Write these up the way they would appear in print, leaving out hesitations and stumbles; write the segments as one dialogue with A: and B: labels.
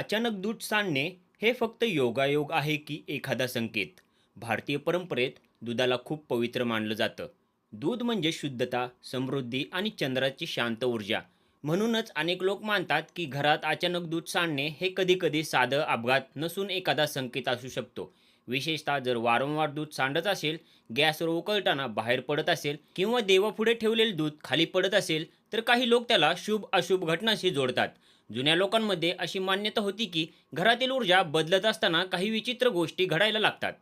A: अचानक दूध सांडणे हे फक्त योगायोग आहे की एखादा संकेत? भारतीय परंपरेत दुधाला खूप पवित्र मानलं जातं. दूध म्हणजे शुद्धता, समृद्धी आणि चंद्राची शांत ऊर्जा. म्हणूनच अनेक लोक मानतात की घरात अचानक दूध सांडणे हे कधीकधी साधं अपघात नसून एखादा संकेत असू शकतो. विशेषतः जर वारंवार दूध सांडत असेल, गॅसवर उकळताना बाहेर पडत असेल किंवा देवापुढे ठेवलेले दूध खाली पडत असेल, तर काही लोक त्याला शुभ अशुभ घटनाशी जोडतात. जुन्या लोकांमध्ये अशी मान्यता होती की घरातील ऊर्जा बदलत असताना काही विचित्र गोष्टी घडायला लागतात.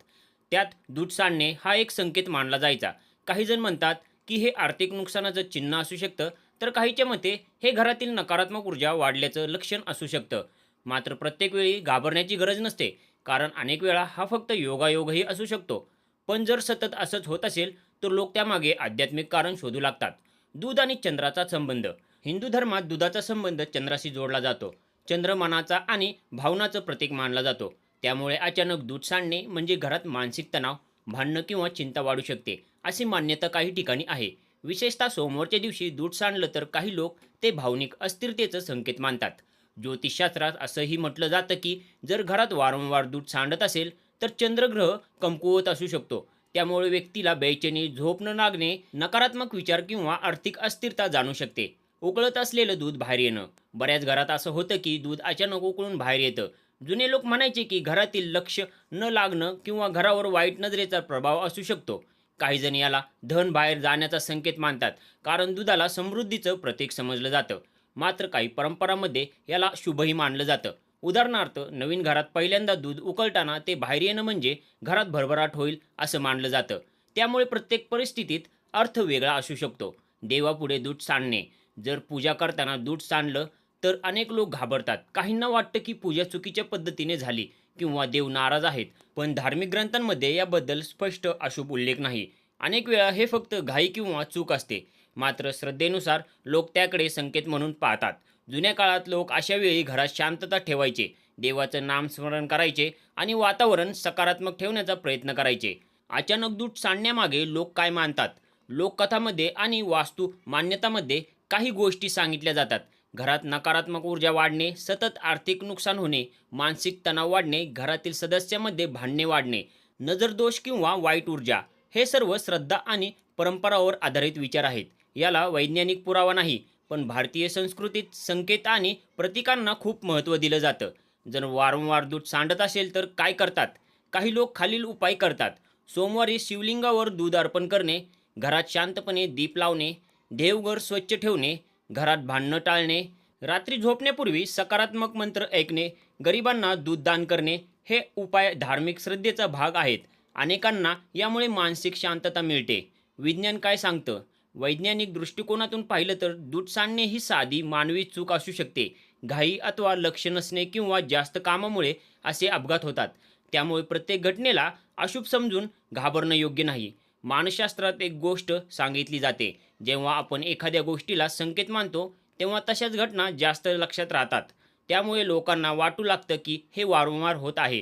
A: त्यात दूध सांडणे हा एक संकेत मानला जायचा. काही जण म्हणतात की हे आर्थिक नुकसानाचं चिन्ह असू शकतं, तर काहीच्या मते हे घरातील नकारात्मक ऊर्जा वाढल्याचं लक्षण असू शकतं. मात्र प्रत्येक वेळी घाबरण्याची गरज नसते, कारण अनेक वेळा हा फक्त योगायोगही असू शकतो. पण जर सतत असंच होत असेल, तर लोक त्यामागे आध्यात्मिक कारण शोधू लागतात. दूध आणि चंद्राचा संबंध. हिंदू धर्मात दुधाचा संबंध चंद्राशी जोडला जातो. चंद्र मनाचा आणि भावनाचं प्रतीक मानला जातो. त्यामुळे अचानक दूध सांडणे म्हणजे घरात मानसिक तणाव, भांडणं किंवा चिंता वाढू शकते, अशी मान्यता काही ठिकाणी आहे. विशेषतः सोमवारच्या दिवशी दूध सांडलं तर काही लोक ते भावनिक अस्थिरतेचं संकेत मानतात. ज्योतिषशास्त्रात असंही म्हटलं जातं की जर घरात वारंवार दूध सांडत असेल, तर चंद्रग्रह कमकुवत असू शकतो. त्यामुळे व्यक्तीला बेचैनी, झोप न लागणे, नकारात्मक विचार किंवा आर्थिक अस्थिरता जाणू शकते. उकळत असलेलं दूध बाहेर येणं. बऱ्याच घरात असं होतं की दूध अचानक उकळून बाहेर येतं. जुने लोक म्हणायचे की घरातील लक्ष न लागणं किंवा घरावर वाईट नजरेचा प्रभाव असू शकतो. काही जण याला धन बाहेर जाण्याचा संकेत मानतात, कारण दुधाला समृद्धीचं प्रतीक समजलं जातं. मात्र काही परंपरांमध्ये याला शुभही मानलं जातं. उदाहरणार्थ, नवीन घरात पहिल्यांदा दूध उकळताना ते बाहेर येणं म्हणजे घरात भरभराट होईल असं मानलं जातं. त्यामुळे प्रत्येक परिस्थितीत अर्थ वेगळा असू शकतो. देवापुढे दूध सांडणे. जर पूजा करताना दूध सांडलं तर अनेक लोक घाबरतात. काहींना वाटतं की पूजा चुकीच्या पद्धतीने झाली किंवा देव नाराज आहेत. पण धार्मिक ग्रंथांमध्ये याबद्दल स्पष्ट अशुभ उल्लेख नाही. अनेक वेळा हे फक्त घाई किंवा चूक असते. मात्र श्रद्धेनुसार लोक त्याकडे संकेत म्हणून पाहतात. जुन्या काळात लोक अशा वेळी घरात शांतता ठेवायचे, देवाचं नामस्मरण करायचे आणि वातावरण सकारात्मक ठेवण्याचा प्रयत्न करायचे. अचानक दूध सांडण्यामागे लोक काय मानतात? लोककथामध्ये आणि वास्तू मान्यतामध्ये काही गोष्टी सांगितल्या जातात. घरात नकारात्मक ऊर्जा वाढणे, सतत आर्थिक नुकसान होणे, मानसिक तणाव वाढणे, घरातील सदस्यामध्ये भांडणे वाढणे, नजरदोष किंवा वाईट ऊर्जा, हे सर्व श्रद्धा आणि परंपरावर आधारित विचार आहेत. याला वैज्ञानिक पुरावा नाही, पण भारतीय संस्कृतीत संकेत आणि प्रतीकांना खूप महत्त्व दिलं जातं. जर वारंवार दूध सांडत असेल तर काय करतात? काही लोक खालील उपाय करतात. सोमवारी शिवलिंगावर दूध अर्पण करणे, घरात शांतपणे दीप लावणे, देवघर स्वच्छ ठेवणे, घरात भांडणं टाळणे, रात्री झोपण्यापूर्वी सकारात्मक मंत्र ऐकणे, गरिबांना दूध दान करणे, हे उपाय धार्मिक श्रद्धेचा भाग आहेत. अनेकांना यामुळे मानसिक शांतता मिळते. विज्ञान काय सांगतं? वैज्ञानिक दृष्टिकोनातून पाहिलं तर दूध सांडणे ही साधी मानवी चूक असू शकते. घाई अथवा लक्ष नसणे किंवा जास्त कामामुळे असे अपघात होतात. त्यामुळे प्रत्येक घटनेला अशुभ समजून घाबरणं योग्य नाही. मानसशास्त्रात एक गोष्ट सांगितली जाते, जेव्हा आपण एखाद्या गोष्टीला संकेत मानतो तेव्हा तशाच घटना जास्त लक्षात राहतात. त्यामुळे लोकांना वाटू लागतं की हे वारंवार होत आहे.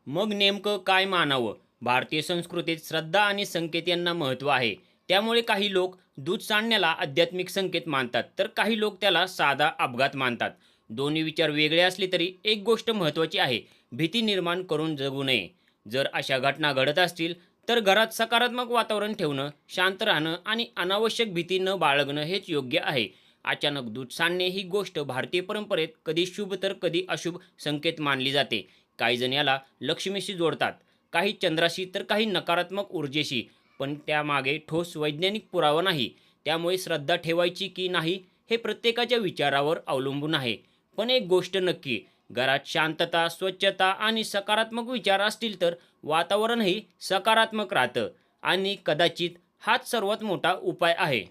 A: मग नेमकं काय मानावं? भारतीय संस्कृतीत श्रद्धा आणि संकेत यांना महत्त्व आहे. त्यामुळे काही लोक दूध सांडण्याला आध्यात्मिक संकेत मानतात, तर काही लोक त्याला साधा अपघात मानतात. दोन्ही विचार वेगळे असले तरी एक गोष्ट महत्त्वाची आहे: भीती निर्माण करून जगू नये. जर अशा घटना घडत असतील तर घरात सकारात्मक वातावरण ठेवणं, शांत राहणं आणि अनावश्यक भीती न बाळगणं हेच योग्य आहे. अचानक दूध सांडणे ही गोष्ट भारतीय परंपरेत कधी शुभ तर कधी अशुभ संकेत मानली जाते. काही जण याला लक्ष्मीशी जोडतात, काही चंद्राशी, तर काही नकारात्मक ऊर्जेशी. पण त्यामागे ठोस वैज्ञानिक पुरावा नाही. त्यामुळे श्रद्धा ठेवायची की नाही हे प्रत्येकाच्या विचारावर अवलंबून आहे. पण एक गोष्ट नक्की: घरात शांतता, स्वच्छता आणि सकारात्मक विचार असतील तर वातावरणही सकारात्मक राहतं, आणि कदाचित हाच सर्वात मोठा उपाय आहे.